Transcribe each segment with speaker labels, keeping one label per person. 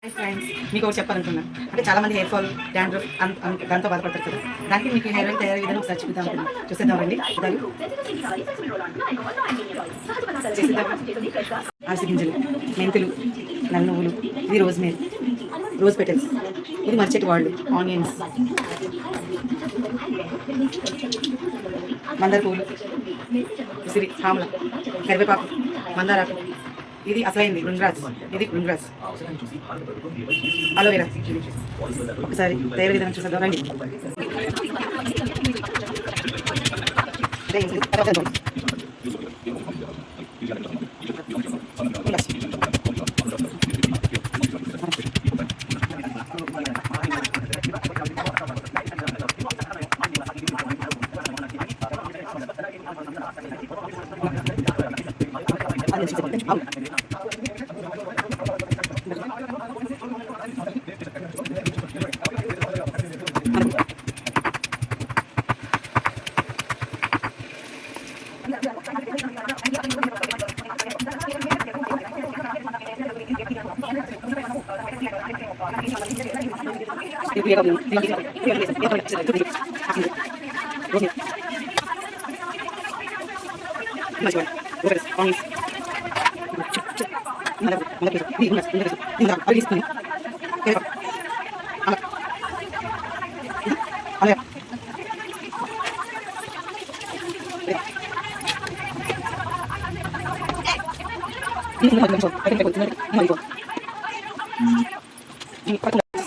Speaker 1: Hi friends, మీకు ఒకటి చెప్పాలనుకున్నాను. అంటే చాలా మంది హెయిర్ ఫాల్, డాండ్రఫ్ దాంతో బాధపడతారు కదా. దానికి మీకు హెయిర్ ఆయిల్ తయారీ విధానం ఒకసారి చూద్దాం అనుకున్నాను. చూసేద్దామండి. అరిసి గింజలు, మెంతులు, నల్ల నువ్వులు, ఇది రోజ్మేరీ, రోజ్ పెటల్స్, ఇది మర్చెట్ వాళ్ళు, ఆనియన్స్, మందార పూలు, ఉసిరి, ఆమ్ల, కరివేపాకు, మందారాకు, ఇది అసలైంది బృంగ్రాజ్, ఇది బృంగ్రాజ్, అలోవెరా. ఒకసారి తయారు విధానం చూసేద్దాం రండి.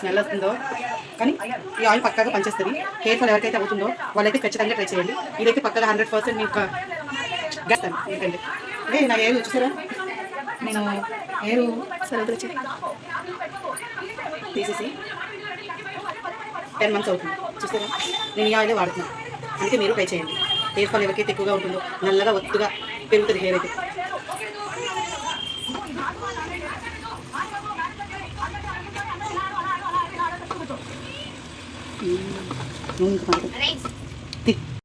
Speaker 1: స్మెల్ వస్తుందో కానీ ఈ ఆయిల్ పక్కాగా పనిచేస్తుంది. హెయిర్ ఫాల్ ఎవరికైతే అవుతుందో వాళ్ళైతే ఖచ్చితంగా ట్రై చేయండి. ఇదైతే పక్కగా 100% మీకు గస్తాను. ఎందుకంటే నా హెయిర్ చూసారా, నేను హెయిర్ తీసేసి 10 months అవుతుంది. చూసారా, నేను ఈ ఆయిల్ వాడుతున్నాను. అందుకే మీరు ట్రై చేయండి. హెయిర్ ఫాల్ ఎవరికైతే ఎక్కువగా ఉంటుందో, నల్లగా ఒత్తుగా పెరుగుతుంది హెయిర్ అయితే. Nung